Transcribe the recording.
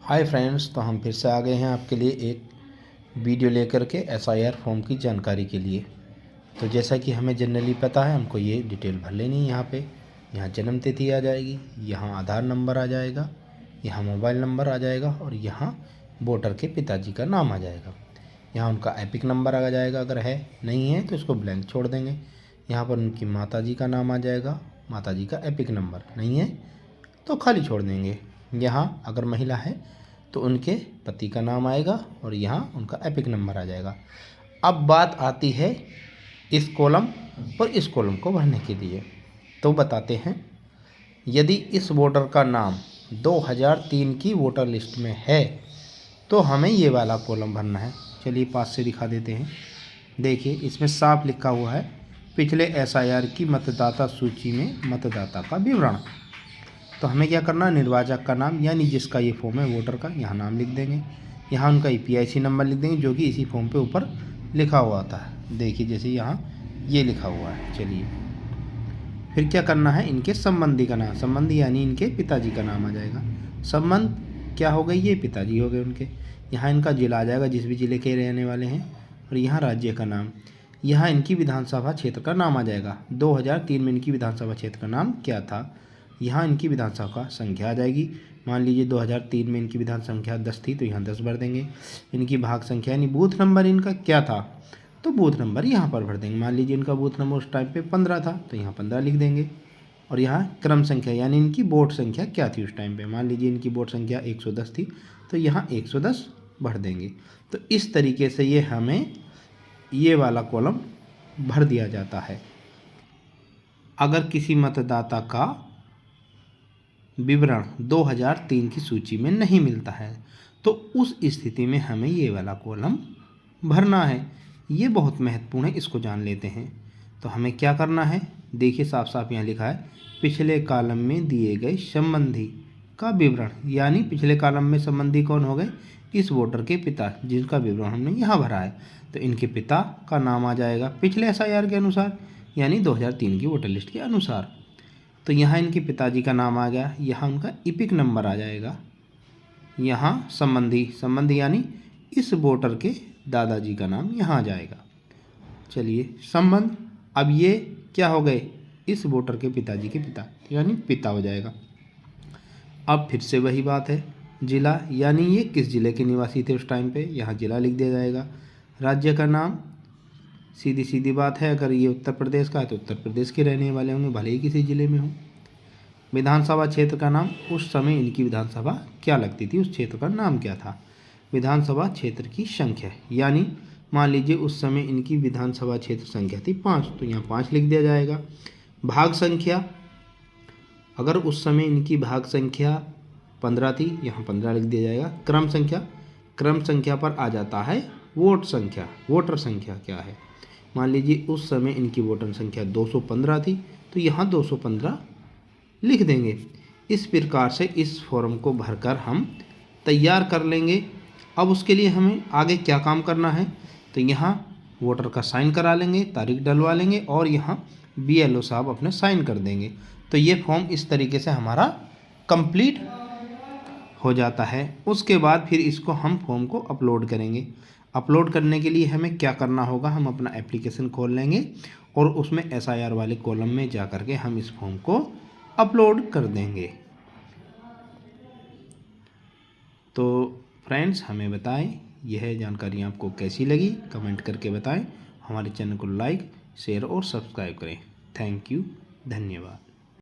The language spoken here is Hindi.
हाय फ्रेंड्स, तो हम फिर से आ गए हैं आपके लिए एक वीडियो लेकर के एसआईआर फॉर्म की जानकारी के लिए। तो जैसा कि हमें जनरली पता है, हमको ये डिटेल भर लेनी है। यहाँ जन्म तिथि आ जाएगी, यहाँ आधार नंबर आ जाएगा, यहाँ मोबाइल नंबर आ जाएगा और यहाँ वोटर के पिताजी का नाम आ जाएगा। यहाँ उनका एपिक नंबर आ जाएगा, अगर है, नहीं है तो इसको ब्लैंक छोड़ देंगे। यहाँ पर उनकी माताजी का नाम आ जाएगा, माताजी का एपिक नंबर, नहीं है तो खाली छोड़ देंगे। यहाँ अगर महिला है तो उनके पति का नाम आएगा और यहाँ उनका एपिक नंबर आ जाएगा। अब बात आती है इस कॉलम और इस कॉलम को भरने के लिए। तो बताते हैं, यदि इस वोटर का नाम 2003 की वोटर लिस्ट में है तो हमें ये वाला कॉलम भरना है। चलिए पास से दिखा देते हैं। देखिए, इसमें साफ लिखा हुआ है, पिछले एसआईआर की मतदाता सूची में मतदाता का विवरण। तो हमें क्या करना है, निर्वाचक का नाम यानी जिसका ये फॉर्म है वोटर का, यहाँ नाम लिख देंगे। यहाँ उनका ईपीआईसी नंबर लिख देंगे जो कि इसी फॉर्म पे ऊपर लिखा हुआ होता है। देखिए जैसे यहाँ ये लिखा हुआ है। चलिए फिर क्या करना है, इनके संबंधी का नाम, संबंधी यानी इनके पिताजी का नाम आ जाएगा। संबंध क्या हो गई, ये पिताजी हो गए उनके। यहाँ इनका जिला आ जाएगा, जिस भी जिले के रहने वाले हैं, और यहाँ राज्य का नाम। यहाँ इनकी विधानसभा क्षेत्र का नाम आ जाएगा। 2003 में इनकी विधानसभा क्षेत्र का नाम क्या था। यहाँ इनकी विधानसभा का संख्या आ जाएगी। मान लीजिए 2003 में इनकी विधान संख्या 10 थी तो यहाँ 10 भर देंगे। इनकी भाग संख्या यानी बूथ नंबर इनका क्या था, तो बूथ नंबर यहाँ पर भर देंगे। मान लीजिए इनका बूथ नंबर उस टाइम पे 15 था तो यहाँ 15 लिख देंगे। और यहाँ क्रम संख्या यानी इनकी वोट संख्या क्या थी उस टाइम पे, मान लीजिए इनकी वोट संख्या 110 थी तो यहाँ 110 भर देंगे। तो इस तरीके से ये हमें ये वाला कॉलम भर दिया जाता है। अगर किसी मतदाता का विवरण 2003 की सूची में नहीं मिलता है तो उस स्थिति में हमें ये वाला कॉलम भरना है। ये बहुत महत्वपूर्ण है, इसको जान लेते हैं। तो हमें क्या करना है, देखिए साफ साफ यहाँ लिखा है, पिछले कॉलम में दिए गए संबंधी का विवरण, यानी पिछले कॉलम में संबंधी कौन हो गए, इस वोटर के पिता, जिनका विवरण हमने यहाँ भरा है। तो इनके पिता का नाम आ जाएगा पिछले एसआईआर के अनुसार, यानी 2003 की वोटर लिस्ट के अनुसार। तो यहाँ इनके पिताजी का नाम आ गया, यहाँ उनका इपिक नंबर आ जाएगा। यहाँ संबंधी यानी इस वोटर के दादाजी का नाम यहाँ आ जाएगा। चलिए संबंध, अब ये क्या हो गए, इस वोटर के पिताजी के पिता, यानी पिता हो जाएगा। अब फिर से वही बात है, जिला यानी ये किस जिले के निवासी थे उस टाइम पे, यहाँ जिला लिख दिया जाएगा। राज्य का नाम, सीधी सीधी बात है, अगर ये उत्तर प्रदेश का है तो उत्तर प्रदेश के रहने वाले होंगे, भले ही किसी ज़िले में हो। विधानसभा क्षेत्र का नाम, उस समय इनकी विधानसभा क्या लगती थी, उस क्षेत्र का नाम क्या था। विधानसभा क्षेत्र की संख्या, यानी मान लीजिए उस समय इनकी विधानसभा क्षेत्र संख्या थी 5 तो यहाँ 5 लिख दिया जाएगा। भाग संख्या, अगर उस समय इनकी भाग संख्या 15 थी, यहाँ 15 लिख दिया जाएगा। क्रम संख्या पर आ जाता है वोट संख्या, वोटर संख्या क्या है। मान लीजिए उस समय इनकी वोटर संख्या 215 थी तो यहाँ 215 लिख देंगे। इस प्रकार से इस फॉर्म को भरकर हम तैयार कर लेंगे। अब उसके लिए हमें आगे क्या काम करना है, तो यहाँ वोटर का साइन करा लेंगे, तारीख डलवा लेंगे और यहाँ बीएलओ साहब अपने साइन कर देंगे। तो ये फॉर्म इस तरीके से हमारा कंप्लीट हो जाता है। उसके बाद फिर इसको हम फॉर्म को अपलोड करेंगे। अपलोड करने के लिए हमें क्या करना होगा, हम अपना एप्लीकेशन खोल लेंगे और उसमें एसआईआर वाले कॉलम में जा कर के हम इस फॉर्म को अपलोड कर देंगे। तो फ्रेंड्स हमें बताएं यह जानकारी आपको कैसी लगी, कमेंट करके बताएं। हमारे चैनल को लाइक, शेयर और सब्सक्राइब करें। थैंक यू, धन्यवाद।